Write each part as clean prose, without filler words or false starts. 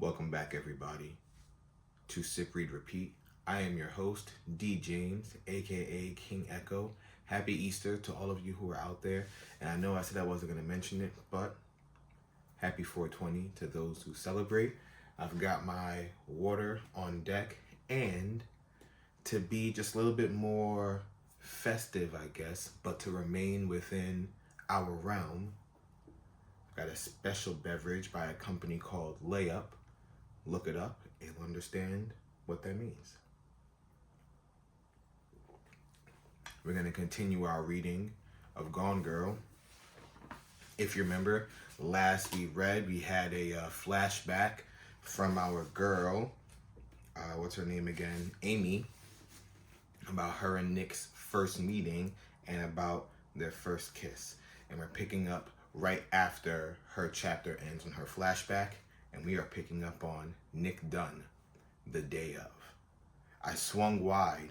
Welcome back, everybody, to Sip, Read, Repeat. I am your host, D. James, aka King Echo. Happy Easter to all of you who are out there. And I know I said I wasn't going to mention it, but happy 420 to those who celebrate. I've got my water on deck, and to be just a little bit more festive, I guess, but to remain within our realm, I've got a special beverage by a company called LayUp. Look it up and understand what that means. We're going to continue our reading of Gone Girl. If you remember, last we had a flashback from our girl, what's her name again? Amy, about her and Nick's first meeting and about their first kiss. And we're picking up right after her chapter ends on her flashback, and we are picking up on Nick Dunn, the day of. I swung wide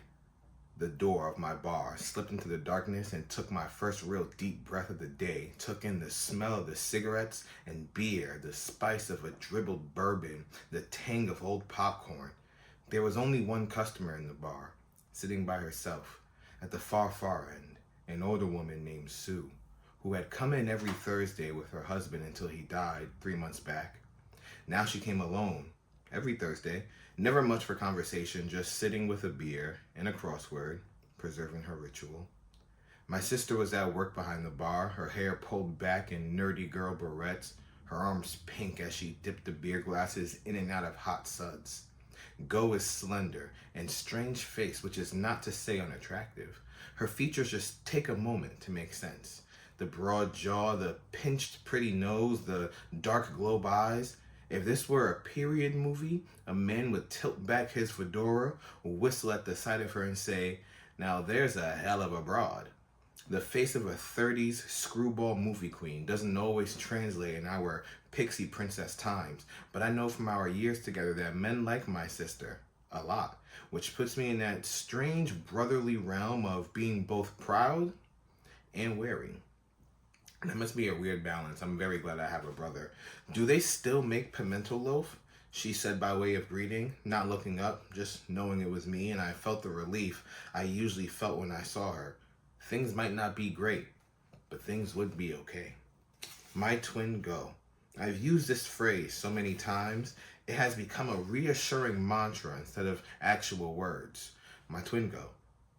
the door of my bar, slipped into the darkness, and took my first real deep breath of the day, took in the smell of the cigarettes and beer, the spice of a dribbled bourbon, the tang of old popcorn. There was only one customer in the bar, sitting by herself. At the far end, an older woman named Sue, who had come in every Thursday with her husband until he died 3 months back. Now she came alone every Thursday, never much for conversation, just sitting with a beer and a crossword, preserving her ritual. My sister was at work behind the bar, her hair pulled back in nerdy girl barrettes, her arms pink as she dipped the beer glasses in and out of hot suds. Go is slender and strange face, which is not to say unattractive. Her features just take a moment to make sense. The broad jaw, the pinched pretty nose, the dark globe eyes. If this were a period movie, a man would tilt back his fedora, whistle at the sight of her and say, "Now there's a hell of a broad." The face of a 30s screwball movie queen doesn't always translate in our pixie princess times, but I know from our years together that men like my sister a lot, which puts me in that strange brotherly realm of being both proud and wary. That must be a weird balance. I'm very glad I have a brother. "Do they still make pimento loaf?" she said by way of greeting, not looking up, just knowing it was me, and I felt the relief I usually felt when I saw her. Things might not be great, but things would be okay. My twin Go. I've used this phrase so many times, it has become a reassuring mantra instead of actual words. My twin Go.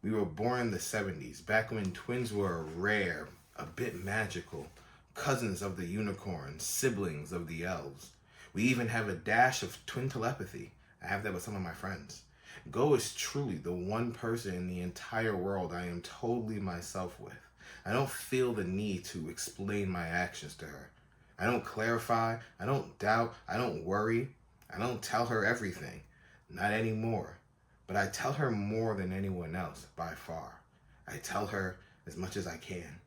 We were born in the 70s, back when twins were rare, a bit magical, cousins of the unicorns, siblings of the elves. We even have a dash of twin telepathy. I have that with some of my friends. Go is truly the one person in the entire world I am totally myself with. I don't feel the need to explain my actions to her. I don't clarify, I don't doubt, I don't worry. I don't tell her everything. Not anymore. But I tell her more than anyone else, by far. I tell her as much as I can.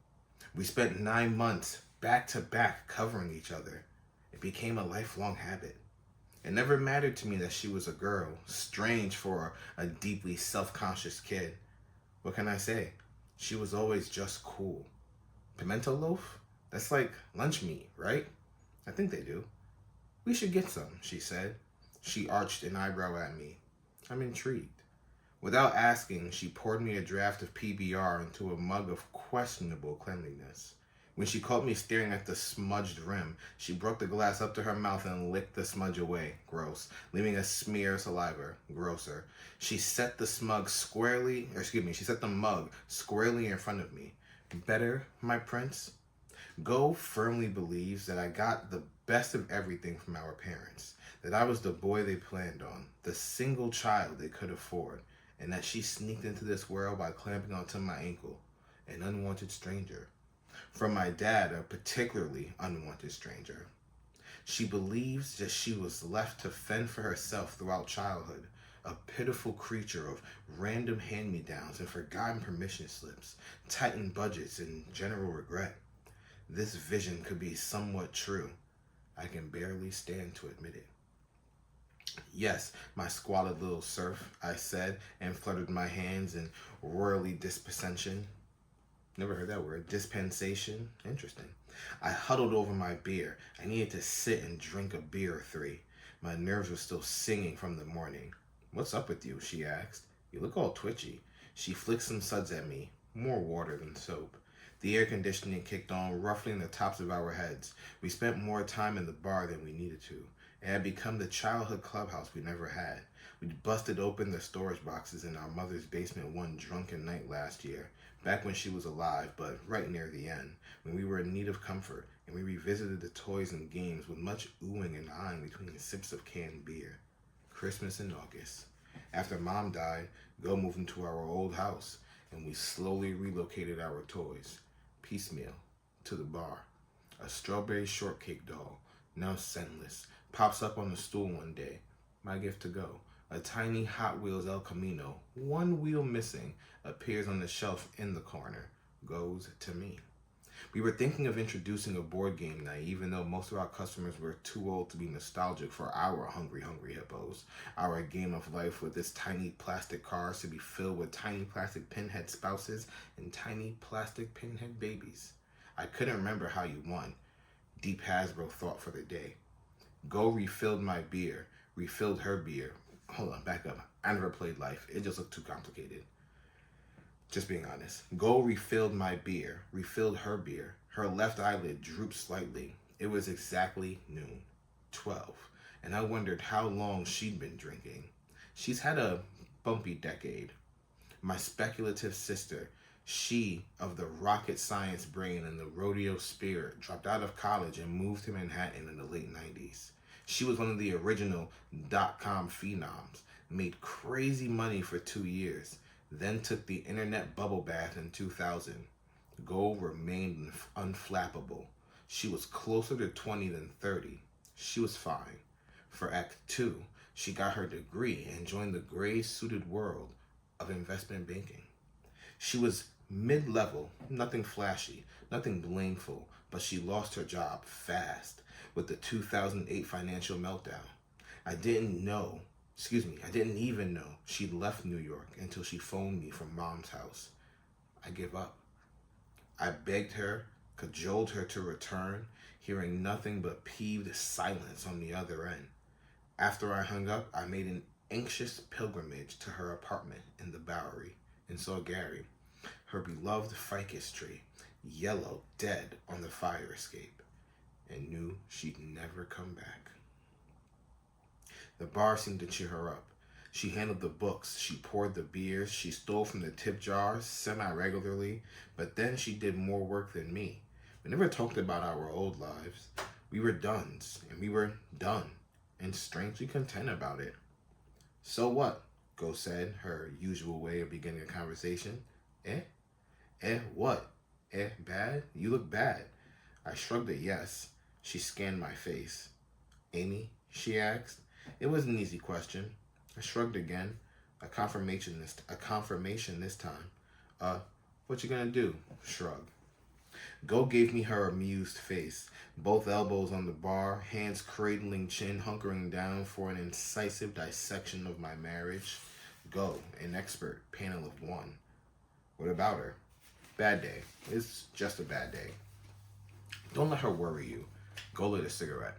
We spent 9 months back to back covering each other. It became a lifelong habit. It never mattered to me that she was a girl, strange for a deeply self-conscious kid. What can I say? She was always just cool. Pimento loaf? That's like lunch meat, right? I think they do. "We should get some," she said. She arched an eyebrow at me. I'm intrigued. Without asking, she poured me a draft of PBR into a mug of questionable cleanliness. When she caught me staring at the smudged rim, she brought the glass up to her mouth and licked the smudge away, gross, leaving a smear of saliva, grosser. She set the mug squarely in front of me. "Better, my prince?" Go firmly believes that I got the best of everything from our parents, that I was the boy they planned on, the single child they could afford, and that she sneaked into this world by clamping onto my ankle, an unwanted stranger. From my dad, a particularly unwanted stranger. She believes that she was left to fend for herself throughout childhood, a pitiful creature of random hand-me-downs and forgotten permission slips, tightened budgets, and general regret. This vision could be somewhat true. I can barely stand to admit it. "Yes, my squalid little serf," I said, and fluttered my hands in royally dispensation. Never heard that word. Dispensation? Interesting. I huddled over my beer. I needed to sit and drink a beer or three. My nerves were still singing from the morning. "What's up with you?" she asked. "You look all twitchy." She flicked some suds at me, more water than soap. The air conditioning kicked on, ruffling the tops of our heads. We spent more time in the bar than we needed to. It had become the childhood clubhouse we never had. We'd busted open the storage boxes in our mother's basement one drunken night last year, back when she was alive, but right near the end, when we were in need of comfort, and we revisited the toys and games with much oohing and eyeing between sips of canned beer. Christmas in August. After Mom died, Go moved into our old house, and we slowly relocated our toys, piecemeal, to the bar. A strawberry shortcake doll, now scentless, pops up on the stool one day. My gift to Go. A tiny Hot Wheels El Camino, one wheel missing, appears on the shelf in the corner. Goes to me. We were thinking of introducing a board game night, even though most of our customers were too old to be nostalgic for our Hungry Hungry Hippos, our game of life with its tiny plastic cars to be filled with tiny plastic pinhead spouses and tiny plastic pinhead babies. I couldn't remember how you won. Deep Hasbro thought for the day. Go refilled my beer, refilled her beer. Hold on, back up. I never played Life. It just looked too complicated. Just being honest. Go refilled my beer, refilled her beer. Her left eyelid drooped slightly. It was exactly noon, 12, and I wondered how long she'd been drinking. She's had a bumpy decade. My speculative sister, she of the rocket science brain and the rodeo spirit, dropped out of college and moved to Manhattan in the late 90s. She was one of the original dot-com phenoms, made crazy money for 2 years, then took the internet bubble bath in 2000. Gold remained unflappable. She was closer to 20 than 30. She was fine. For Act 2, she got her degree and joined the gray-suited world of investment banking. She was mid-level, nothing flashy, nothing blameful, but she lost her job fast with the 2008 financial meltdown. I didn't even know she'd left New York until she phoned me from Mom's house. I give up. I begged her, cajoled her to return, hearing nothing but peeved silence on the other end. After I hung up, I made an anxious pilgrimage to her apartment in the Bowery and saw Gary, her beloved ficus tree, yellow, dead on the fire escape, and knew she'd never come back. The bar seemed to cheer her up. She handled the books, she poured the beers, she stole from the tip jars semi-regularly, but then she did more work than me. We never talked about our old lives. We were dones, and we were done, and strangely content about it. "So what?" Go said, her usual way of beginning a conversation. Eh? Eh, what? Eh, bad? You look bad. I shrugged a yes. She scanned my face. "Amy?" she asked. It was an easy question. I shrugged again. A confirmation this time. What you gonna do?" Shrug. Go gave me her amused face, both elbows on the bar, hands cradling chin, hunkering down for an incisive dissection of my marriage. Go, an expert, panel of one. "What about her?" "Bad day. It's just a bad day." "Don't let her worry you." Go lit a cigarette.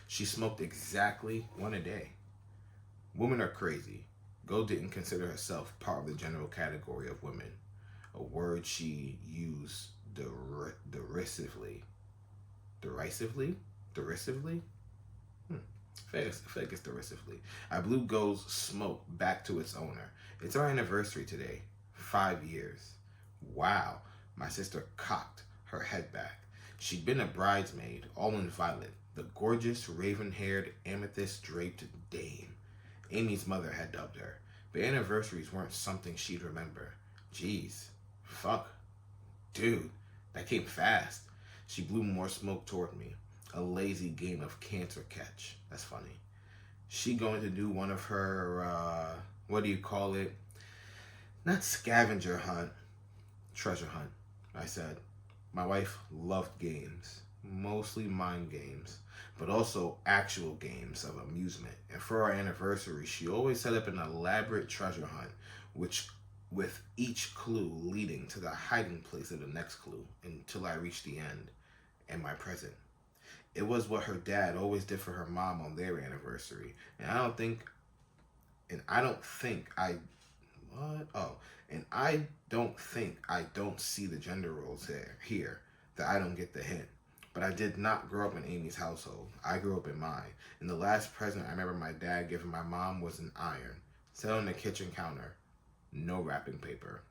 She smoked exactly one a day. Women are crazy. Go didn't consider herself part of the general category of women, a word she used derisively. Derisively? I think it's derisively. I blew Go's smoke back to its owner. "It's our anniversary today. 5 years. Wow." My sister cocked her head back. She'd been a bridesmaid, all in violet, the gorgeous, raven-haired, amethyst-draped dame. Amy's mother had dubbed her. But anniversaries weren't something she'd remember. Jeez. Fuck. Dude, that came fast. She blew more smoke toward me. A lazy game of cancer catch. That's funny. She going to do one of her, what do you call it? Not scavenger hunt. Treasure hunt, I said. My wife loved games. Mostly mind games, but also actual games of amusement. And for our anniversary, she always set up an elaborate treasure hunt, with each clue leading to the hiding place of the next clue until I reached the end and my present. It was what her dad always did for her mom on their anniversary. And I don't think I, what? Oh, and I don't think I don't see the gender roles here, that I don't get the hint. But I did not grow up in Amy's household. I grew up in mine. And the last present I remember my dad giving my mom was an iron, set on the kitchen counter. No wrapping paper.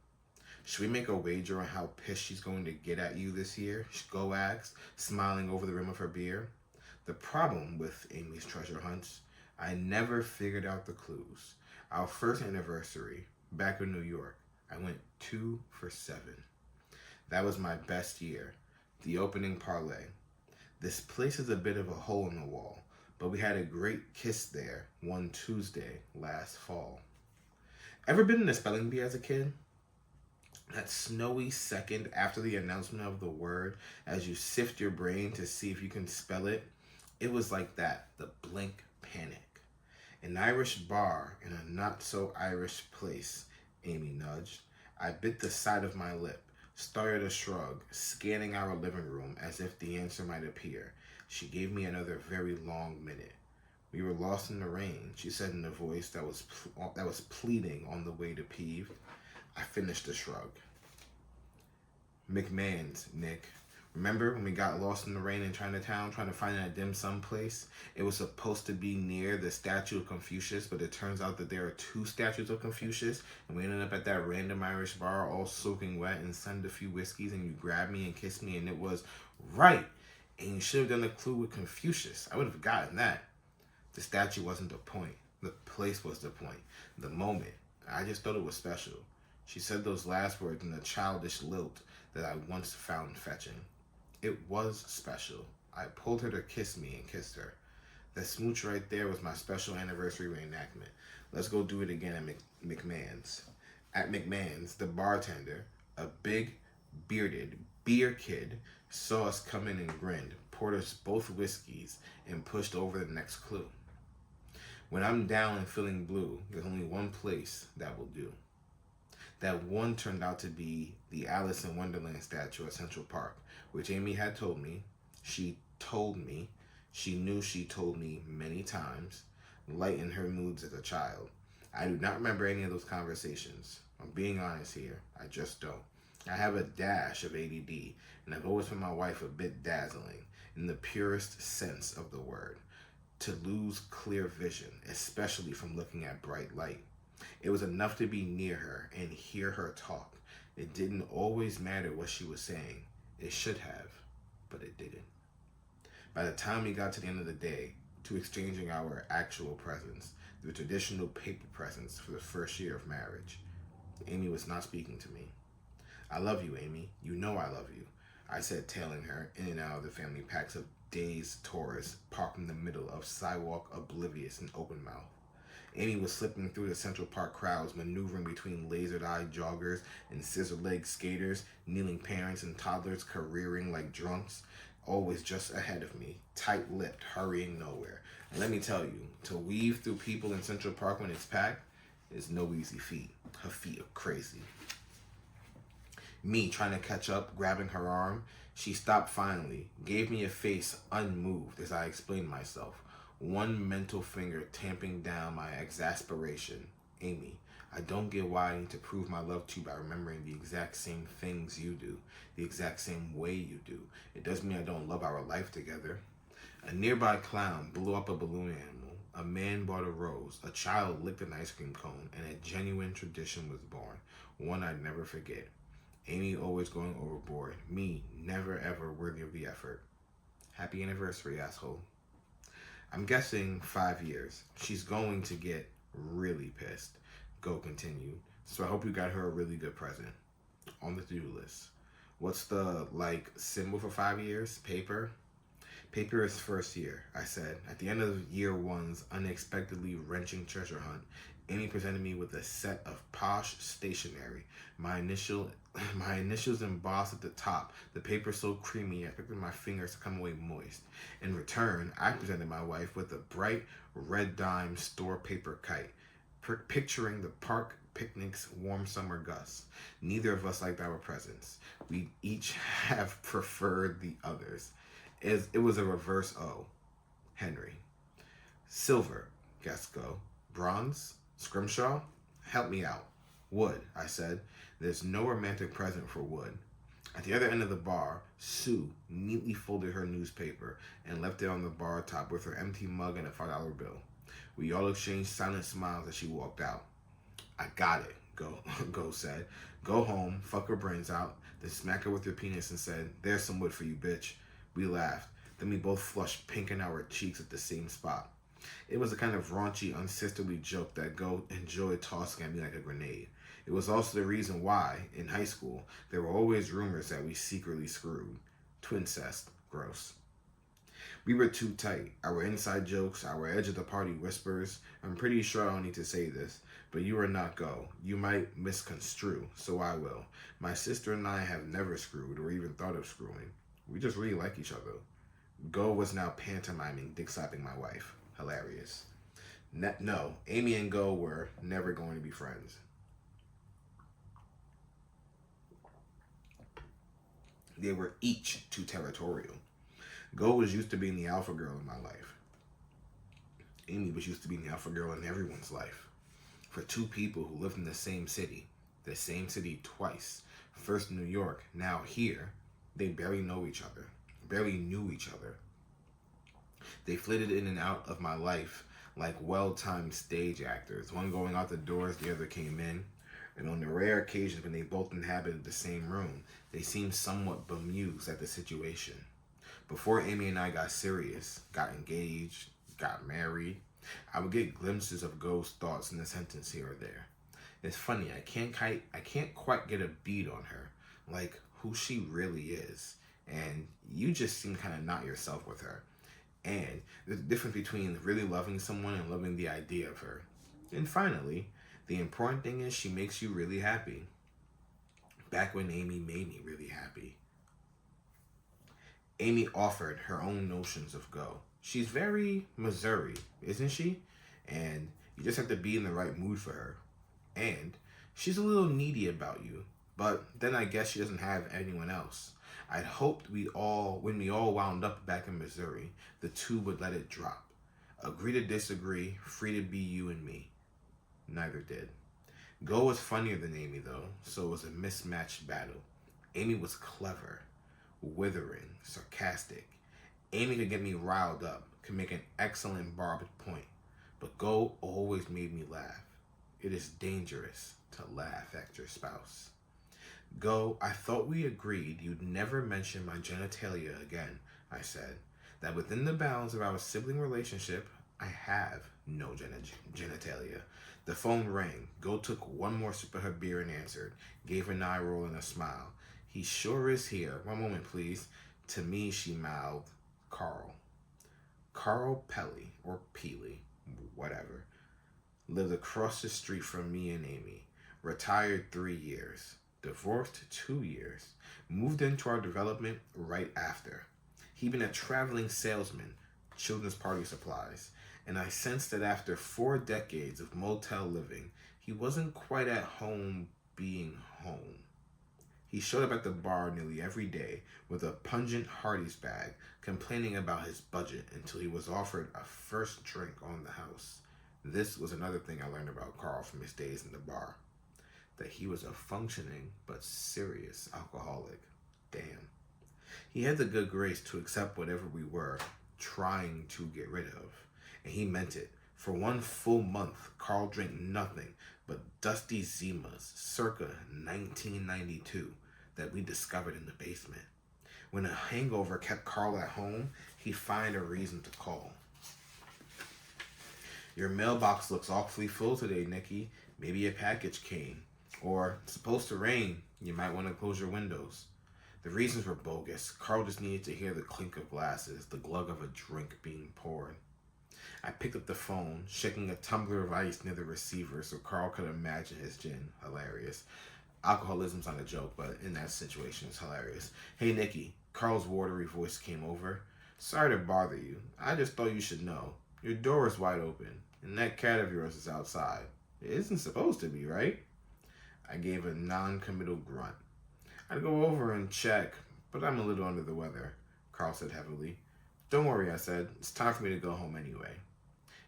Should we make a wager on how pissed she's going to get at you this year? Go asked, smiling over the rim of her beer. The problem with Amy's treasure hunts, I never figured out the clues. Our first anniversary, back in New York, I went 2 for 7. That was my best year. The opening parlay. This place is a bit of a hole in the wall, but we had a great kiss there one Tuesday last fall. Ever been in a spelling bee as a kid? That snowy second after the announcement of the word, as you sift your brain to see if you can spell it, it was like that, the blank panic. An Irish bar in a not-so-Irish place, Amy nudged. I bit the side of my lip, started a shrug, scanning our living room as if the answer might appear. She gave me another very long minute. We were lost in the rain, she said in a voice that was pleading on the way to peeve. I finished the shrug. McMahon's, Nick. Remember when we got lost in the rain in Chinatown trying to find a dim sum place? It was supposed to be near the statue of Confucius, but it turns out that there are 2 statues of Confucius, and we ended up at that random Irish bar all soaking wet and sunned a few whiskeys, and you grabbed me and kissed me, and it was right. And you should have done the clue with Confucius. I would have gotten that. The statue wasn't the point. The place was the point. The moment. I just thought it was special. She said those last words in a childish lilt that I once found fetching. It was special. I pulled her to kiss me and kissed her. That smooch right there was my special anniversary reenactment. Let's go do it again at McMahon's. At McMahon's, the bartender, a big, bearded beer kid, saw us come in and grinned, poured us both whiskeys, and pushed over the next clue. When I'm down and feeling blue, there's only one place that will do. That one turned out to be the Alice in Wonderland statue at Central Park, which Amy had told me. She knew she told me many times, lighten her moods as a child. I do not remember any of those conversations. I'm being honest here. I just don't. I have a dash of ADD, and I've always found my wife a bit dazzling, in the purest sense of the word. To lose clear vision, especially from looking at bright light. It was enough to be near her and hear her talk. It didn't always matter what she was saying. It should have, but it didn't. By the time we got to the end of the day, to exchanging our actual presents, the traditional paper presents for the first year of marriage, Amy was not speaking to me. I love you, Amy. You know I love you, I said, tailing her in and out of the family packs of dazed tourists parked in the middle of sidewalk, oblivious and open mouth. Amy was slipping through the Central Park crowds, maneuvering between lasered-eyed joggers and scissor-legged skaters, kneeling parents and toddlers careering like drunks, always just ahead of me, tight-lipped, hurrying nowhere. And let me tell you, to weave through people in Central Park when it's packed is no easy feat. Her feet are crazy. Me trying to catch up, grabbing her arm, she stopped finally, gave me a face unmoved as I explained myself. One mental finger tamping down my exasperation. Amy, I don't get why I need to prove my love to you by remembering the exact same things you do, the exact same way you do. It doesn't mean I don't love our life together. A nearby clown blew up a balloon animal. A man bought a rose. A child licked an ice cream cone, and a genuine tradition was born, one I'd never forget. Amy always going overboard. Me, never ever worthy of the effort. Happy anniversary, asshole. I'm guessing 5 years. She's going to get really pissed. Go continue. So I hope you got her a really good present. On the to-do list. What's the, symbol for 5 years? Paper? Paper is first year, I said. At the end of year 1's unexpectedly wrenching treasure hunt, Amy presented me with a set of posh stationery. My initials embossed at the top, the paper so creamy I expected my fingers to come away moist. In return, I presented my wife with a bright red dime store paper kite, picturing the park picnic's warm summer gusts. Neither of us liked our presents. We each have preferred the others. It was a reverse O. Henry. Silver, guessed Go. Bronze? Scrimshaw? Help me out. Wood, I said. There's no romantic present for wood. At the other end of the bar, Sue neatly folded her newspaper and left it on the bar top with her empty mug and a $5 bill. We all exchanged silent smiles as she walked out. I got it, Go said. Go home, fuck her brains out, then smack her with your penis and said, there's some wood for you, bitch. We laughed. Then we both flushed pink in our cheeks at the same spot. It was a kind of raunchy, unsisterly joke that Go enjoyed tossing at me like a grenade. It was also the reason why, in high school, there were always rumors that we secretly screwed. Twincest. Gross. We were too tight. Our inside jokes, our edge of the party whispers. I'm pretty sure I don't need to say this, but you are not Go. You might misconstrue, so I will. My sister and I have never screwed or even thought of screwing. We just really like each other. Go was now pantomiming dick slapping my wife. Hilarious. No, Amy and Go were never going to be friends. They were each too territorial. Go was used to being the alpha girl in my life. Amy was used to being the alpha girl in everyone's life. For two people who lived in the same city twice, first in New York, now here, they barely knew each other. They flitted in and out of my life like well-timed stage actors, one going out the doors, the other came in. And on the rare occasions when they both inhabited the same room, they seemed somewhat bemused at the situation. Before Amy and I got serious, got engaged, got married, I would get glimpses of Go's thoughts in a sentence here or there. It's funny, I can't quite get a beat on her, like who she really is. And you just seem kind of not yourself with her. And there's a difference between really loving someone and loving the idea of her. And finally, the important thing is she makes you really happy. Back when Amy made me really happy. Amy offered her own notions of Go. She's very Missouri, isn't she? And you just have to be in the right mood for her. And she's a little needy about you, but then I guess she doesn't have anyone else. I'd hoped when we all wound up back in Missouri, the two would let it drop. Agree to disagree, free to be you and me. Neither did. Go was funnier than Amy though, so it was a mismatched battle. Amy was clever, withering, sarcastic. Amy could get me riled up, could make an excellent barbed point, but Go always made me laugh. It is dangerous to laugh at your spouse. Go, I thought we agreed you'd never mention my genitalia again, I said. That within the bounds of our sibling relationship, I have no genitalia. The phone rang. Go took one more sip of her beer and answered, gave an eye roll and a smile. He sure is here. One moment, please. To me, she mouthed, Carl. Carl Pelly, or Peely, whatever, lived across the street from me and Amy. Retired 3 years. Divorced 2 years. Moved into our development right after. He'd been a traveling salesman, children's party supplies, and I sensed that after 4 decades of motel living, he wasn't quite at home being home. He showed up at the bar nearly every day with a pungent Hardee's bag, complaining about his budget until he was offered a first drink on the house. This was another thing I learned about Carl from his days in the bar. That he was a functioning but serious alcoholic. Damn. He had the good grace to accept whatever we were trying to get rid of. And he meant it. For 1 full month, Carl drank nothing but Dusty Zimas circa 1992 that we discovered in the basement. When a hangover kept Carl at home, he'd find a reason to call. Your mailbox looks awfully full today, Nikki. Maybe a package came. Or, it's supposed to rain. You might want to close your windows. The reasons were bogus. Carl just needed to hear the clink of glasses, the glug of a drink being poured. I picked up the phone, shaking a tumbler of ice near the receiver so Carl could imagine his gin. Hilarious. Alcoholism's not a joke, but in that situation, it's hilarious. Hey, Nikki. Carl's watery voice came over. Sorry to bother you. I just thought you should know. Your door is wide open, and that cat of yours is outside. It isn't supposed to be, right? I gave a non-committal grunt. I'd go over and check, but I'm a little under the weather. Carl said heavily. Don't worry, I said. It's time for me to go home anyway.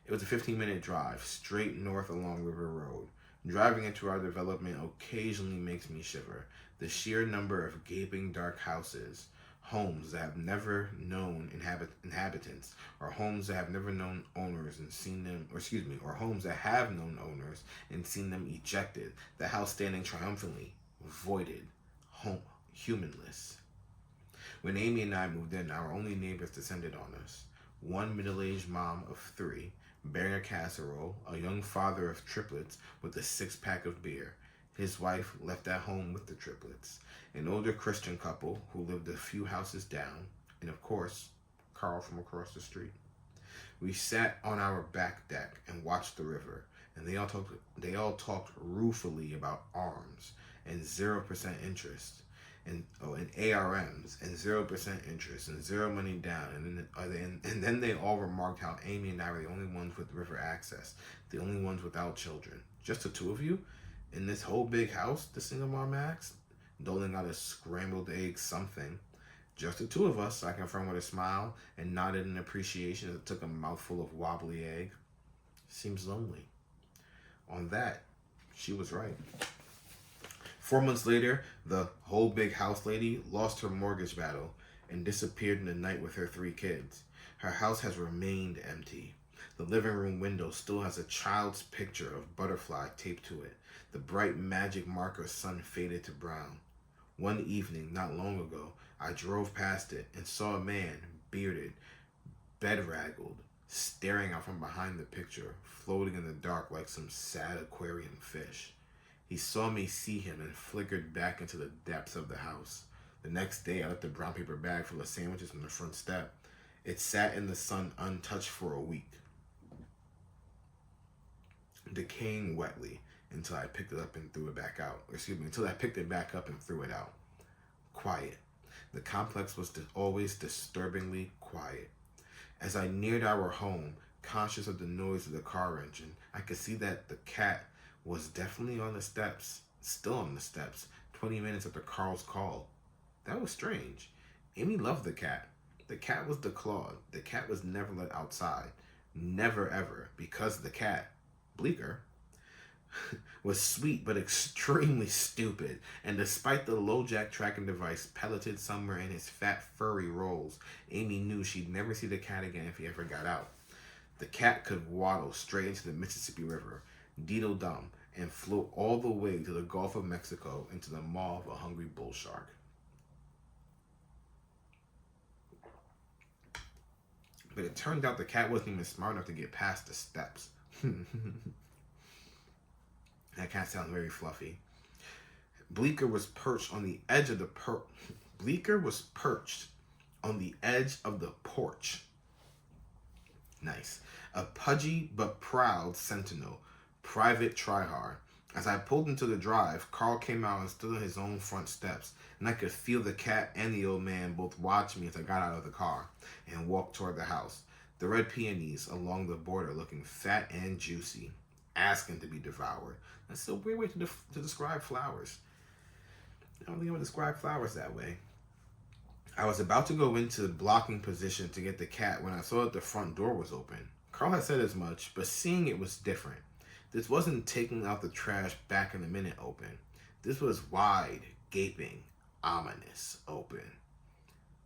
It was a 15-minute drive, straight north along River Road. Driving into our development occasionally makes me shiver. The sheer number of gaping dark houses, homes that have never known inhabitants, or homes that have never known owners and seen them, or homes that have known owners and seen them ejected. The house standing triumphantly, voided, humanless. When Amy and I moved in, our only neighbors descended on us. One middle-aged mom of 3, bearing a casserole, a young father of triplets with a 6-pack of beer. His wife left at home with the triplets. An older Christian couple who lived a few houses down, and of course, Carl from across the street. We sat on our back deck and watched the river, and they all talked ruefully about arms and 0% interest. And ARMs and 0% interest and zero money down, and then they all remarked how Amy and I were the only ones with river access, the only ones without children. Just the two of you in this whole big house, the single mom asked, doling out a scrambled egg something. Just the two of us, I confirmed with a smile and nodded in appreciation as I took a mouthful of wobbly egg. Seems lonely. On that, she was right. 4 months later, the whole big house lady lost her mortgage battle and disappeared in the night with her 3 kids. Her house has remained empty. The living room window still has a child's picture of butterfly taped to it. The bright magic marker sun faded to brown. One evening, not long ago, I drove past it and saw a man, bearded, bedraggled, staring out from behind the picture, floating in the dark like some sad aquarium fish. He saw me see him and flickered back into the depths of the house. The next day, I left a brown paper bag full of sandwiches on the front step. It sat in the sun untouched for a week, decaying wetly until I picked it up and threw it back out. Until I picked it back up and threw it out. Quiet. The complex was always disturbingly quiet. As I neared our home, conscious of the noise of the car engine, I could see that the cat was definitely on the steps, still on the steps, 20 minutes after Carl's call. That was strange. Amy loved the cat. The cat was declawed. The cat was never let outside. Never ever, because the cat, Bleeker, was sweet but extremely stupid, and despite the low-jack tracking device pelleted somewhere in his fat, furry rolls, Amy knew she'd never see the cat again if he ever got out. The cat could waddle straight into the Mississippi River, deedle-dum, and float all the way to the Gulf of Mexico into the maw of a hungry bull shark. But it turned out the cat wasn't even smart enough to get past the steps. That cat sounds very fluffy. Bleeker was perched on the edge of the porch. Nice. A pudgy but proud sentinel. Private Tryhard. As I pulled into the drive, Carl came out and stood on his own front steps, and I could feel the cat and the old man both watch me as I got out of the car and walked toward the house. The red peonies along the border looking fat and juicy, asking to be devoured. That's a weird way to describe flowers. I don't think I would describe flowers that way. I was about to go into blocking position to get the cat when I saw that the front door was open. Carl had said as much, but seeing it was different. This wasn't taking out the trash back in a minute open. This was wide, gaping, ominous open.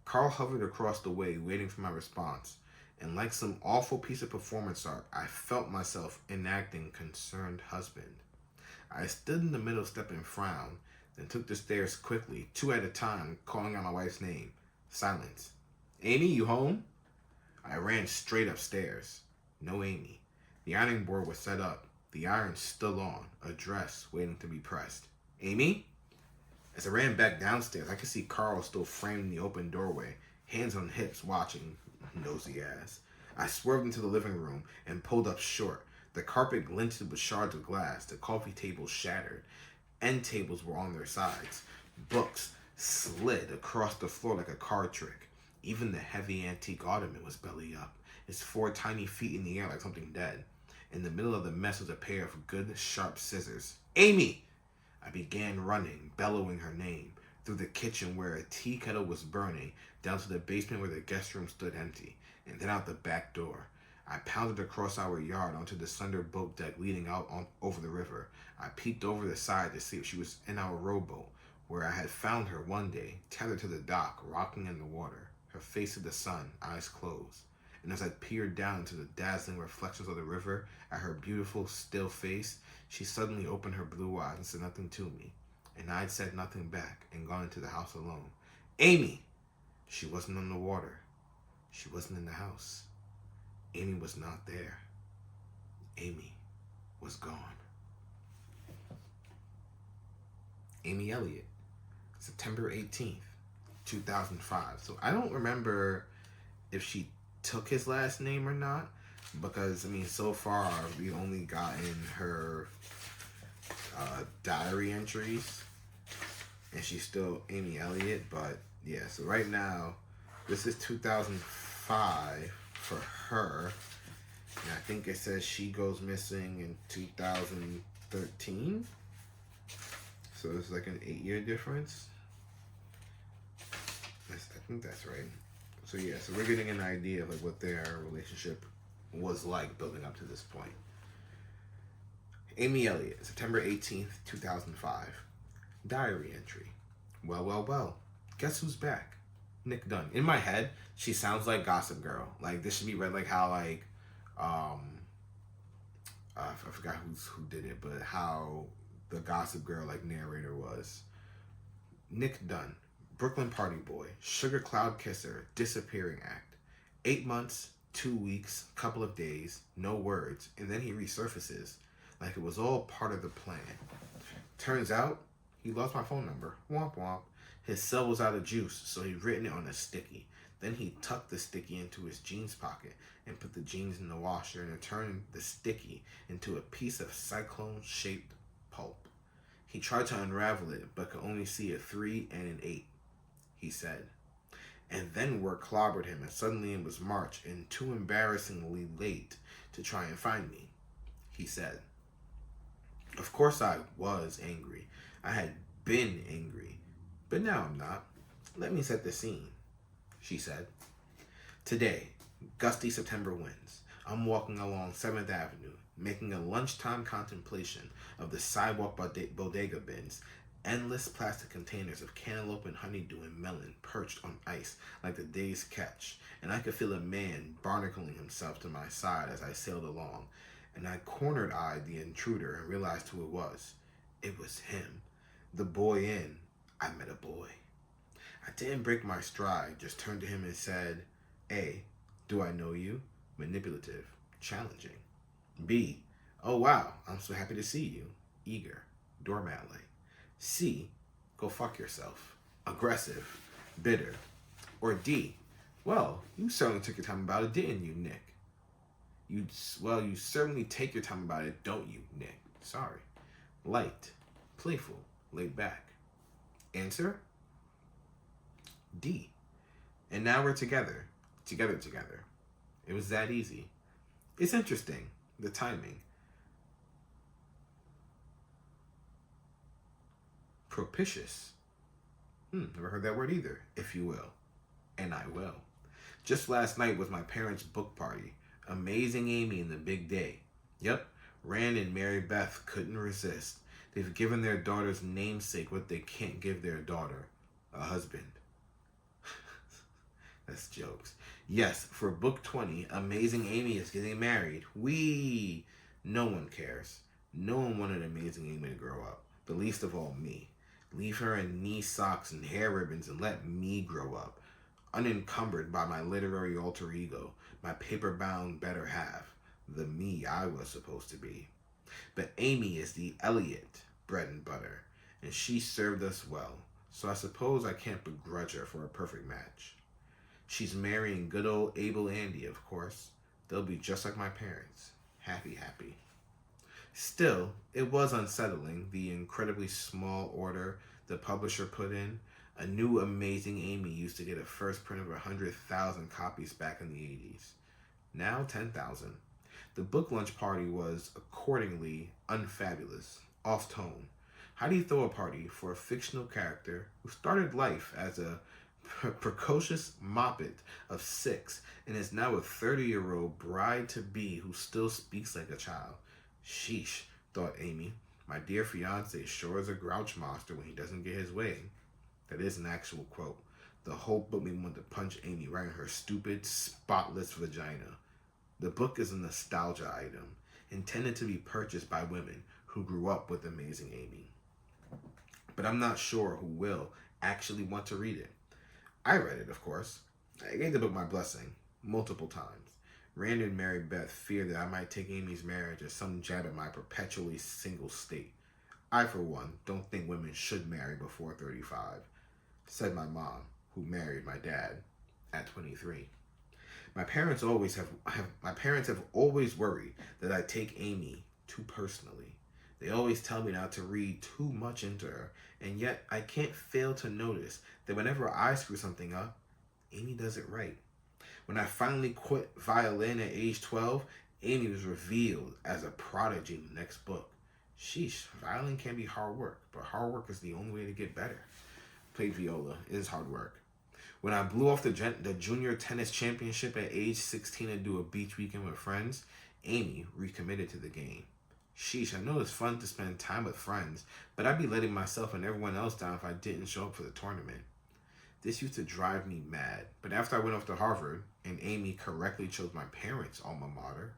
Carl hovered across the way, waiting for my response. And like some awful piece of performance art, I felt myself enacting concerned husband. I stood in the middle step and frowned, then took the stairs quickly, 2 at a time, calling out my wife's name. Silence. Amy, you home? I ran straight upstairs. No Amy. The ironing board was set up. The iron still on, a dress waiting to be pressed. Amy? As I ran back downstairs, I could see Carl still framed in the open doorway, hands on hips watching, nosy ass. I swerved into the living room and pulled up short. The carpet glinted with shards of glass, the coffee table shattered. End tables were on their sides. Books slid across the floor like a card trick. Even the heavy antique ottoman was belly up, its 4 tiny feet in the air like something dead. In the middle of the mess was a pair of good, sharp scissors. Amy! I began running, bellowing her name. through the kitchen where a tea kettle was burning, down to the basement where the guest room stood empty, and then out the back door. I pounded across our yard onto the slender boat deck leading out over the river. I peeked over the side to see if she was in our rowboat, where I had found her one day, tethered to the dock, rocking in the water, her face to the sun, eyes closed. And as I peered down into the dazzling reflections of the river at her beautiful, still face, she suddenly opened her blue eyes and said nothing to me. And I'd said nothing back and gone into the house alone. Amy! She wasn't on the water. She wasn't in the house. Amy was not there. Amy was gone. Amy Elliott, September 18th, 2005. So I don't remember if she took his last name or not, because, I mean, so far we've only gotten her diary entries, and she's still Amy Elliott, but yeah, so right now, this is 2005 for her, and I think it says she goes missing in 2013, so it's like an 8-year difference. I think that's right. So yeah, so we're getting an idea of like what their relationship was like building up to this point. Amy Elliott, September 18th, 2005. Diary entry. Well. Guess who's back? Nick Dunn. In my head, she sounds like Gossip Girl. Like, this should be read like how, like, I forgot who did it, but how the Gossip Girl, like, narrator was. Nick Dunn. Brooklyn party boy. Sugar cloud kisser. Disappearing act. 8 months, 2 weeks, couple of days, no words, and then he resurfaces. Like it was all part of the plan. Turns out, he lost my phone number. Womp womp. His cell was out of juice, so he'd written it on a sticky. Then he tucked the sticky into his jeans pocket and put the jeans in the washer and turned the sticky into a piece of cyclone-shaped pulp. He tried to unravel it, but could only see a 3 and an 8, he said. And then work clobbered him, and suddenly it was March and too embarrassingly late to try and find me, he said. Of course I was angry. I had been angry. But now I'm not. Let me set the scene, she said. Today, gusty September winds. I'm walking along 7th Avenue, making a lunchtime contemplation of the sidewalk bodega bins, endless plastic containers of cantaloupe and honeydew and melon perched on ice like the day's catch, and I could feel a man barnacling himself to my side as I sailed along, and I cornered-eyed the intruder and realized who it was. It was him, the boy in I Met a Boy. I didn't break my stride, just turned to him and said, A, do I know you? Manipulative, challenging. B, oh wow, I'm so happy to see you. Eager, doormat-like. C, go fuck yourself. Aggressive, bitter. Or D, well, you certainly took your time about it, didn't you, Nick? You certainly take your time about it, don't you, Nick? Sorry. Light, playful, laid back. Answer? D. And now we're together. Together. It was that easy. It's interesting, the timing. Propitious. Never heard that word either, if you will. And I will. Just last night was my parents' book party. Amazing Amy and the Big Day. Yep, Rand and Mary Beth couldn't resist. They've given their daughter's namesake what they can't give their daughter. A husband. That's jokes. Yes, for book 20, Amazing Amy is getting married. Whee! No one cares. No one wanted Amazing Amy to grow up. But least of all me. Leave her in knee socks and hair ribbons and let me grow up. Unencumbered by my literary alter ego, my paper-bound better half, the me I was supposed to be. But Amy is the Elliott bread and butter, and she served us well, so I suppose I can't begrudge her for a perfect match. She's marrying good old Abel Andy, of course. They'll be just like my parents. Happy. Still, it was unsettling, the incredibly small order the publisher put in. A new Amazing Amy used to get a first print of 100,000 copies back in the 80s. Now 10,000. The book lunch party was accordingly unfabulous, off-tone. How do you throw a party for a fictional character who started life as a precocious moppet of 6 and is now a 30-year-old bride-to-be who still speaks like a child? Sheesh, thought Amy. My dear fiance sure is a grouch monster when he doesn't get his way. That is an actual quote. The whole book made me want to punch Amy right in her stupid, spotless vagina. The book is a nostalgia item, intended to be purchased by women who grew up with Amazing Amy. But I'm not sure who will actually want to read it. I read it, of course. I gave the book my blessing, multiple times. Randy and Mary Beth feared that I might take Amy's marriage as some jab at my perpetually single state. I, for one, don't think women should marry before 35, said my mom, who married my dad at 23. My parents have always worried that I take Amy too personally. They always tell me not to read too much into her, and yet I can't fail to notice that whenever I screw something up, Amy does it right. When I finally quit violin at age 12, Amy was revealed as a prodigy in the next book. Sheesh, violin can be hard work, but hard work is the only way to get better. Played viola is hard work. When I blew off the junior tennis championship at age 16 to do a beach weekend with friends, Amy recommitted to the game. Sheesh, I know it's fun to spend time with friends, but I'd be letting myself and everyone else down if I didn't show up for the tournament. This used to drive me mad, but after I went off to Harvard, and Amy correctly chose my parents' alma mater,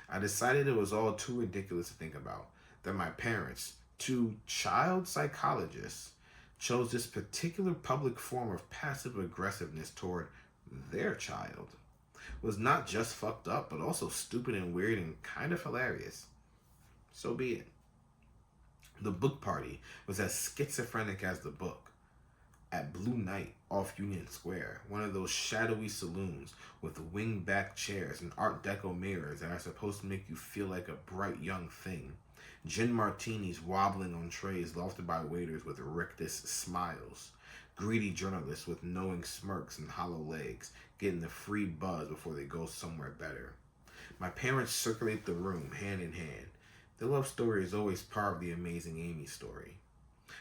I decided it was all too ridiculous to think about, that my parents, 2 child psychologists, chose this particular public form of passive aggressiveness toward their child. It was not just fucked up, but also stupid and weird and kind of hilarious. So be it. The book party was as schizophrenic as the book. At Blue Night off Union Square, one of those shadowy saloons with wing-back chairs and Art Deco mirrors that are supposed to make you feel like a bright young thing. Gin martinis wobbling on trays lofted by waiters with rictus smiles. Greedy journalists with knowing smirks and hollow legs, getting the free buzz before they go somewhere better. My parents circulate the room hand in hand. Their love story is always part of the Amazing Amy story.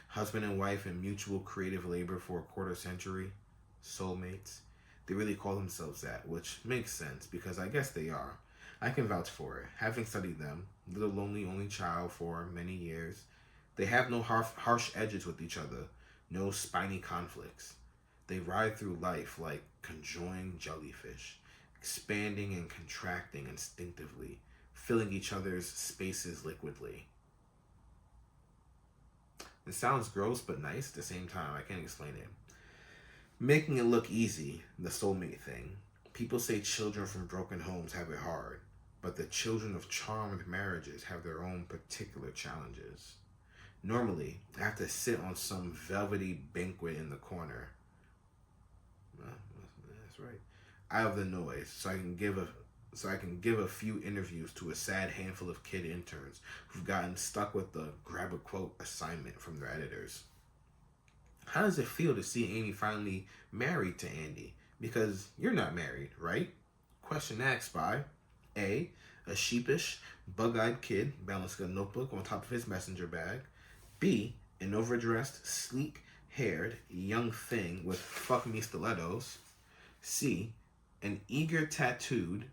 Husband and wife in mutual creative labor for a quarter century. Soulmates. They really call themselves that, which makes sense because I guess they are. I can vouch for it, having studied them, little lonely only child for many years. They have no harsh edges with each other, no spiny conflicts. They ride through life like conjoined jellyfish, expanding and contracting instinctively, filling each other's spaces liquidly. It sounds gross but nice at the same time. I can't explain it. Making it look easy, the soulmate thing. People say children from broken homes have it hard, but the children of charmed marriages have their own particular challenges. Normally, I have to sit on some velvety banquet in the corner. That's right. Out of the noise, so I can give a few interviews to a sad handful of kid interns who've gotten stuck with the grab a quote assignment from their editors. How does it feel to see Amy finally married to Andy? Because you're not married, right? Question asked by A, a sheepish, bug-eyed kid balancing a notebook on top of his messenger bag. B, an overdressed, sleek-haired young thing with fuck-me stilettos. C, an eager, tattooed,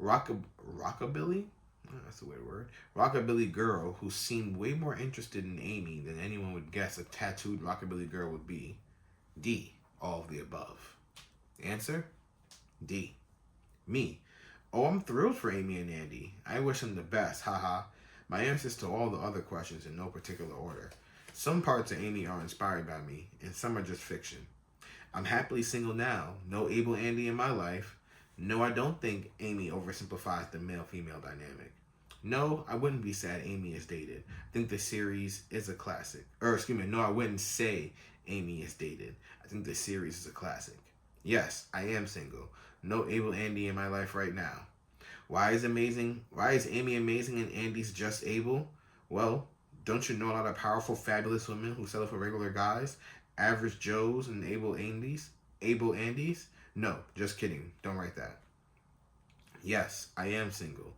rockabilly? Oh, that's a weird word. Rockabilly girl who seemed way more interested in Amy than anyone would guess a tattooed rockabilly girl would be. D, all of the above. Answer? D. Me. Oh, I'm thrilled for Amy and Andy. I wish them the best, haha. My answers to all the other questions in no particular order. Some parts of Amy are inspired by me, and some are just fiction. I'm happily single now. No able Andy in my life. No, I don't think Amy oversimplifies the male-female dynamic. No, I wouldn't be sad Amy is dated. I think the series is a classic. No, I wouldn't say Amy is dated. I think the series is a classic. Yes, I am single. No able Andy in my life right now. Why is Amy amazing and Andy's just able? Well, don't you know a lot of powerful, fabulous women who settle for regular guys? Average Joes and able Andys? Able Andys? No, just kidding. Don't write that. Yes, I am single.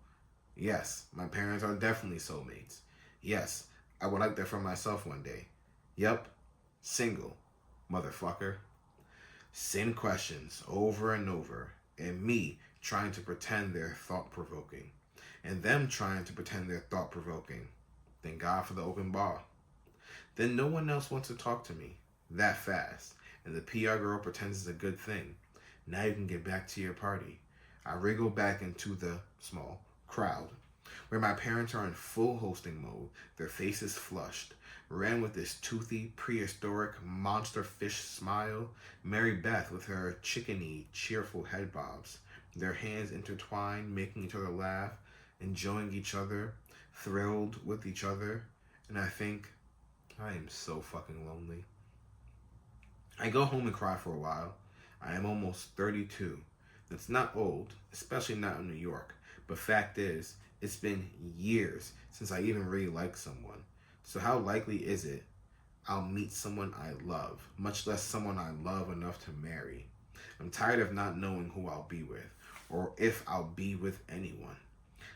Yes, my parents are definitely soulmates. Yes, I would like that for myself one day. Yup, single, motherfucker. Same questions over and over, and me trying to pretend they're thought-provoking, and them trying to pretend they're thought-provoking. Thank God for the open bar. Then no one else wants to talk to me that fast, and the PR girl pretends it's a good thing. Now you can get back to your party. I wriggle back into the small crowd, where my parents are in full hosting mode, their faces flushed, ran with this toothy, prehistoric, monster fish smile, Mary Beth with her chickeny, cheerful head bobs, their hands intertwined, making each other laugh, enjoying each other, thrilled with each other, and I think, I am so fucking lonely. I go home and cry for a while. I am almost 32. That's not old, especially not in New York. But fact is, it's been years since I even really liked someone. So how likely is it I'll meet someone I love, much less someone I love enough to marry? I'm tired of not knowing who I'll be with, or if I'll be with anyone.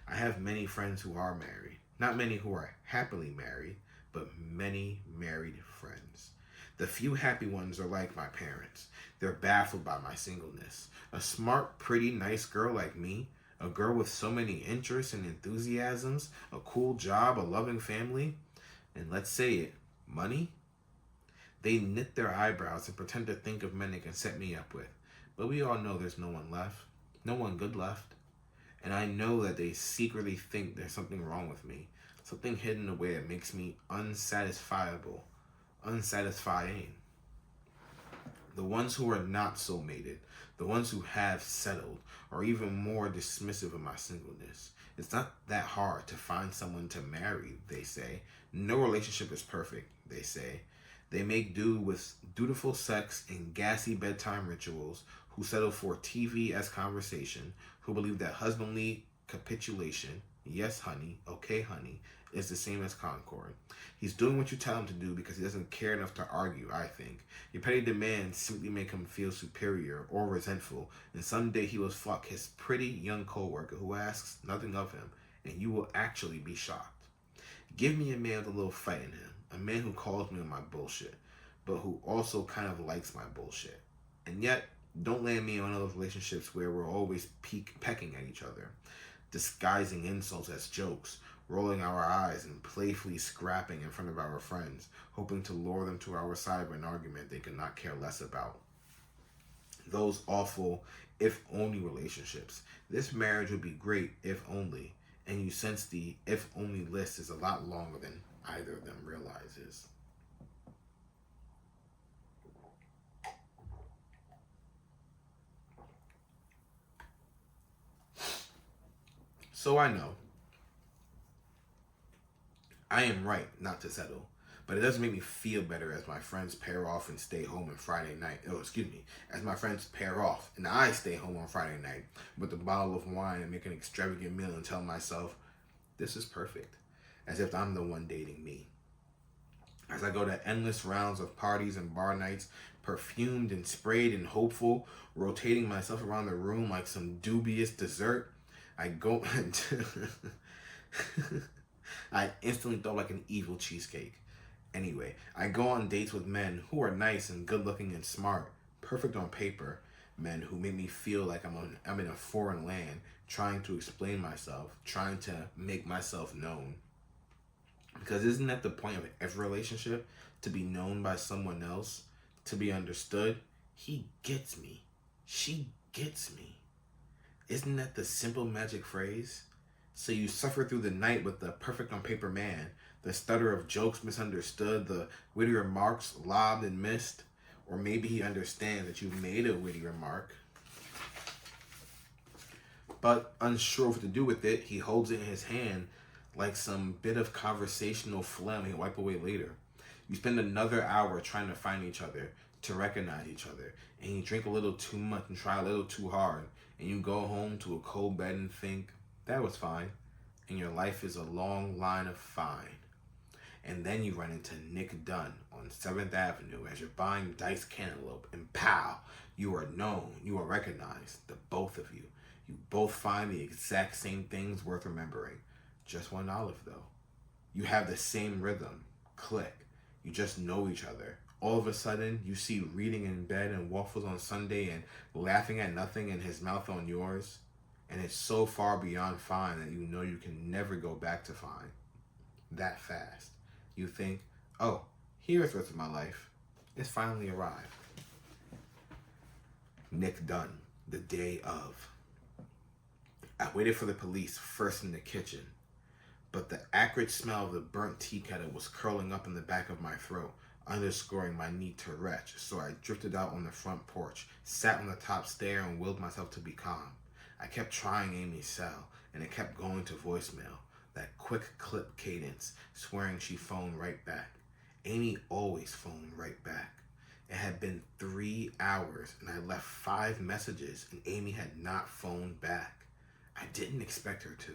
I have many friends who are married. Not many who are happily married, but many married friends. The few happy ones are like my parents. They're baffled by my singleness. A smart, pretty, nice girl like me, a girl with so many interests and enthusiasms, a cool job, a loving family, and let's say it, money? They knit their eyebrows and pretend to think of men they can set me up with. But we all know there's no one left. No one good left. And I know that they secretly think there's something wrong with me. Something hidden away that makes me unsatisfiable. Unsatisfying. The ones who are not soulmated, the ones who have settled, are even more dismissive of my singleness. It's not that hard to find someone to marry, they say. No relationship is perfect, they say. They make do with dutiful sex and gassy bedtime rituals, who settle for TV as conversation, who believe that husbandly capitulation, yes honey, okay honey, is the same as concord. He's doing what you tell him to do because he doesn't care enough to argue, I think. Your petty demands simply make him feel superior or resentful, and someday he will fuck his pretty young coworker who asks nothing of him, and you will actually be shocked. Give me a man with a little fight in him, a man who calls me on my bullshit, but who also kind of likes my bullshit. And yet, don't land me on those relationships where we're always pecking at each other, disguising insults as jokes, rolling our eyes and playfully scrapping in front of our friends, hoping to lure them to our side of an argument they could not care less about. Those awful if-only relationships. This marriage would be great if only, and you sense the if-only list is a lot longer than either of them realizes. So I know I am right not to settle, but it doesn't make me feel better as my friends pair off and stay home on Friday night. As my friends pair off and I stay home on Friday night with a bottle of wine and make an extravagant meal and tell myself, this is perfect, as if I'm the one dating me. As I go to endless rounds of parties and bar nights, perfumed and sprayed and hopeful, rotating myself around the room like some dubious dessert, I go I instantly thought like an evil cheesecake. Anyway, I go on dates with men who are nice and good looking and smart, perfect on paper, men who make me feel like I'm in a foreign land, trying to explain myself, trying to make myself known. Because isn't that the point of every relationship? To be known by someone else, to be understood? He gets me. She gets me. Isn't that the simple magic phrase? So you suffer through the night with the perfect on paper man, the stutter of jokes misunderstood, the witty remarks lobbed and missed, or maybe he understands that you made a witty remark, but unsure what to do with it, he holds it in his hand like some bit of conversational phlegm he'll wipe away later. You spend another hour trying to find each other, to recognize each other, and you drink a little too much and try a little too hard, and you go home to a cold bed and think, that was fine, and your life is a long line of fine. And then you run into Nick Dunn on 7th Avenue as you're buying diced cantaloupe, and pow, you are known, you are recognized, the both of you. You both find the exact same things worth remembering. Just one olive, though. You have the same rhythm, click. You just know each other. All of a sudden, you see reading in bed and waffles on Sunday and laughing at nothing and his mouth on yours. And it's so far beyond fine that you know you can never go back to fine. That fast. You think, oh, here's the rest of my life. It's finally arrived. Nick Dunn, the day of. I waited for the police first in the kitchen, but the acrid smell of the burnt tea kettle was curling up in the back of my throat, underscoring my need to retch, so I drifted out on the front porch, sat on the top stair, and willed myself to be calm. I kept trying Amy's cell, and it kept going to voicemail, that quick clip cadence, swearing she phoned right back. Amy always phoned right back. It had been 3 hours, and I left 5 messages, and Amy had not phoned back. I didn't expect her to.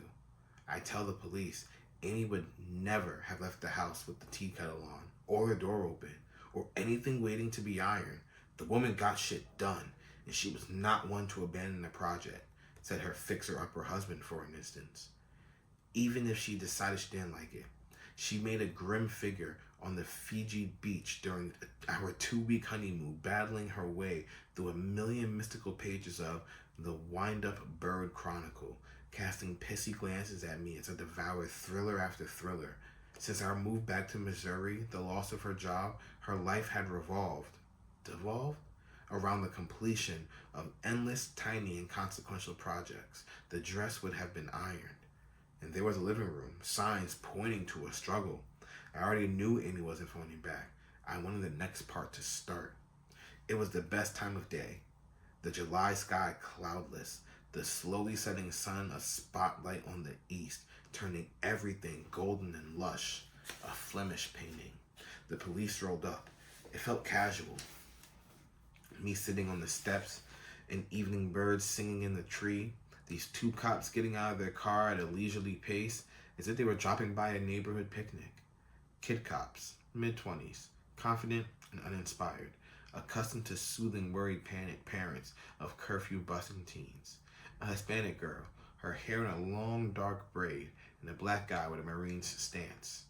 I tell the police, Amy would never have left the house with the tea kettle on, or the door open, or anything waiting to be ironed. The woman got shit done, and she was not one to abandon the project, said her fixer-upper husband, for an instance. Even if she decided she didn't like it, she made a grim figure on the Fiji beach during our 2-week honeymoon, battling her way through a million mystical pages of the Wind-Up Bird Chronicle, casting pissy glances at me as I devoured thriller after thriller. Since our move back to Missouri, the loss of her job, her life had devolved around the completion of endless, tiny, inconsequential projects. The dress would have been ironed, and there was a living room, signs pointing to a struggle. I already knew Amy wasn't phoning back. I wanted the next part to start. It was the best time of day. The July sky cloudless, the slowly setting sun a spotlight on the east, turning everything golden and lush, a Flemish painting. The police rolled up. It felt casual. Me sitting on the steps, an evening bird singing in the tree, these 2 cops getting out of their car at a leisurely pace as if they were dropping by a neighborhood picnic. Kid cops, mid-20s, confident and uninspired, accustomed to soothing worried parents of curfew-busting teens. A Hispanic girl, her hair in a long dark braid, and a black guy with a Marine's stance.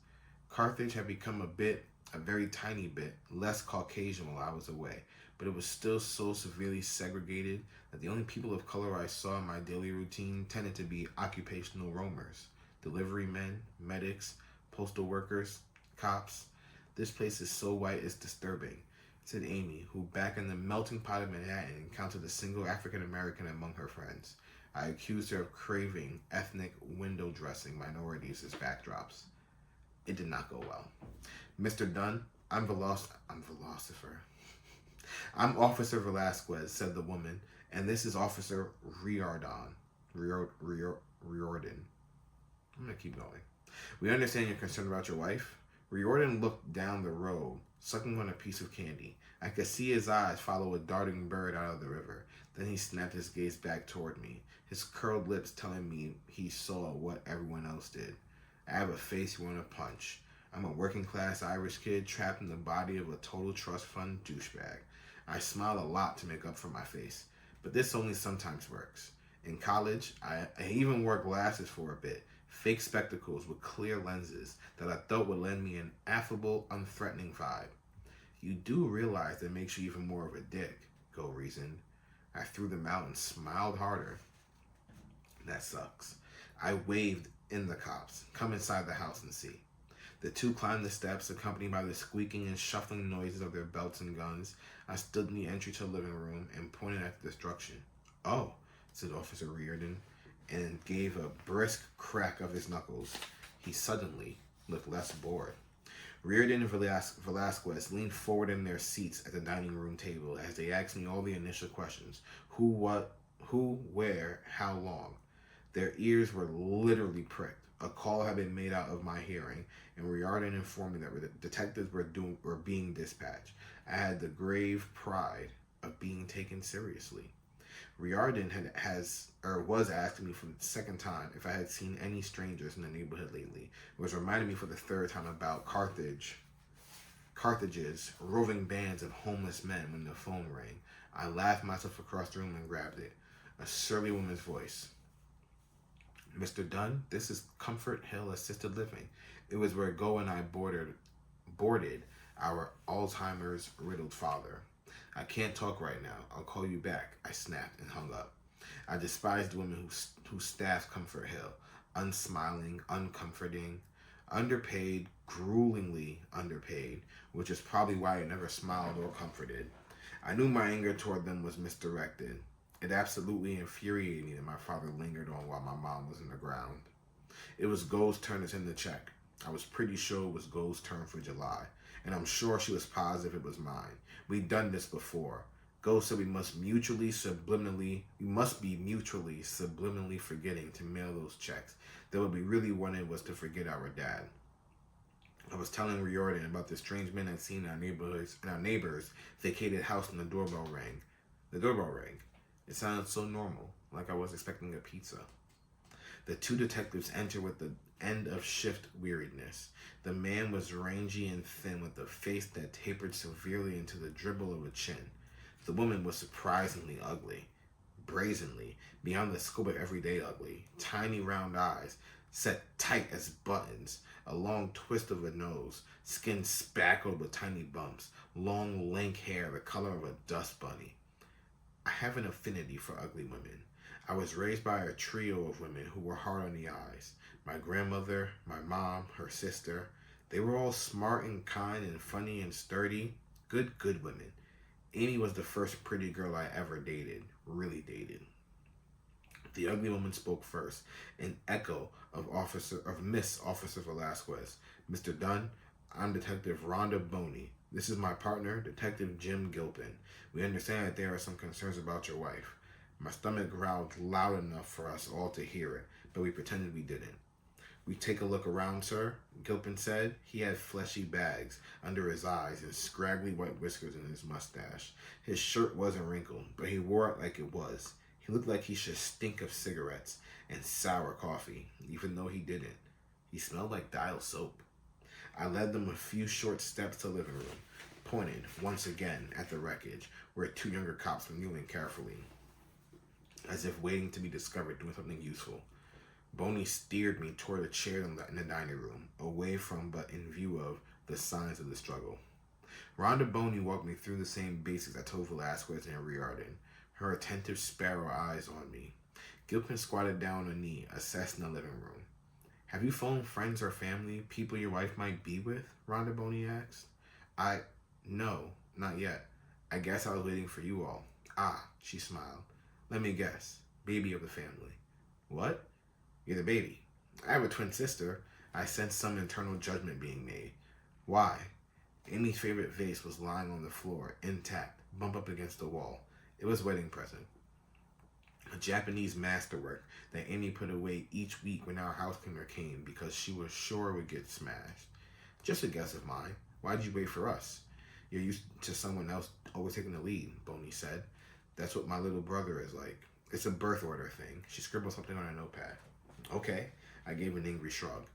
Carthage had become a very tiny bit, less Caucasian while I was away, but it was still so severely segregated that the only people of color I saw in my daily routine tended to be occupational roamers, delivery men, medics, postal workers, cops. This place is so white it's disturbing, said Amy, who back in the melting pot of Manhattan counted a single African American among her friends. I accused her of craving ethnic window dressing minorities as backdrops. It did not go well. Mr. Dunn, I'm Velocifer. I'm Officer Velasquez, said the woman, and this is Officer Riordan. Riordan. I'm going to keep going. We understand you're concerned about your wife. Riordan looked down the road, sucking on a piece of candy. I could see his eyes follow a darting bird out of the river. Then he snapped his gaze back toward me, his curled lips telling me he saw what everyone else did. I have a face you want to punch. I'm a working-class Irish kid trapped in the body of a total trust fund douchebag. I smile a lot to make up for my face, but this only sometimes works. In college, I even wore glasses for a bit, fake spectacles with clear lenses that I thought would lend me an affable, unthreatening vibe. You do realize that makes you even more of a dick, Go reasoned. I threw them out and smiled harder. That sucks. I waved in the cops. Come inside the house and see. The 2 climbed the steps, accompanied by the squeaking and shuffling noises of their belts and guns. I stood in the entry to the living room and pointed at the destruction. Oh, said Officer Riordan, and gave a brisk crack of his knuckles. He suddenly looked less bored. Riordan and Velasquez leaned forward in their seats at the dining room table as they asked me all the initial questions. Who, what, who, where, how long. Their ears were literally pricked. A call had been made out of my hearing, and Riordan informed me that the detectives were being dispatched. I had the grave pride of being taken seriously. Riordan was asking me for the 2nd time if I had seen any strangers in the neighborhood lately. It was reminding me for the 3rd time about Carthage's roving bands of homeless men when the phone rang. I laughed myself across the room and grabbed it. A surly woman's voice. Mr. Dunn, this is Comfort Hill Assisted Living. It was where Go and I boarded our Alzheimer's riddled father. I can't talk right now. I'll call you back, I snapped and hung up. I despised women who staffed Comfort Hill, unsmiling, uncomforting, underpaid, gruelingly underpaid, which is probably why I never smiled or comforted. I knew my anger toward them was misdirected. It absolutely infuriated me that my father lingered on while my mom was in the ground. It was Go's turn to send the check. I was pretty sure it was Go's turn for July, and I'm sure she was positive it was mine. We'd done this before. Go said we must be mutually subliminally forgetting to mail those checks. That what we really wanted was to forget our dad. I was telling Riordan about the strange men I'd seen in our neighbor's vacated house, and the doorbell rang. The doorbell rang. It sounded so normal, like I was expecting a pizza. The two detectives entered with the end of shift weariness. The man was rangy and thin, with a face that tapered severely into the dribble of a chin. The woman was surprisingly ugly, brazenly, beyond the scope of everyday ugly. Tiny round eyes, set tight as buttons, a long twist of a nose, skin spackled with tiny bumps, long lank hair the color of a dust bunny. I have an affinity for ugly women. I was raised by a trio of women who were hard on the eyes. My grandmother, my mom, her sister. They were all smart and kind and funny and sturdy. Good women. Amy was the first pretty girl I ever dated. Really dated. The ugly woman spoke first, an echo of Miss Officer Velasquez. Mr. Dunn, I'm Detective Rhonda Boney. This is my partner, Detective Jim Gilpin. We understand that there are some concerns about your wife. My stomach growled loud enough for us all to hear it, but we pretended we didn't. We take a look around, sir, Gilpin said. He had fleshy bags under his eyes and scraggly white whiskers in his mustache. His shirt wasn't wrinkled, but he wore it like it was. He looked like he should stink of cigarettes and sour coffee, even though he didn't. He smelled like dial soap. I led them a few short steps to the living room, pointed once again at the wreckage, where two younger cops were kneeling carefully, as if waiting to be discovered doing something useful. Boney steered me toward a chair in the dining room, away from but in view of the signs of the struggle. Rhonda Boney walked me through the same basics I told Velasquez and Riordan, her attentive sparrow eyes on me. Gilpin squatted down on a knee, assessing the living room. Have you phoned friends or family, people your wife might be with? Rhonda Boney asked. No, not yet. I guess I was waiting for you all. Ah, she smiled. Let me guess. Baby of the family. What? You're the baby. I have a twin sister. I sensed some internal judgment being made. Why? Amy's favorite vase was lying on the floor, intact, bumped up against the wall. It was a wedding present. A Japanese masterwork that Amy put away each week when our house cleaner came because she was sure it would get smashed. Just a guess of mine. Why'd you wait for us? You're used to someone else always taking the lead, Boney said. That's what my little brother is like. It's a birth order thing. She scribbled something on a notepad. Okay, I gave an angry shrug.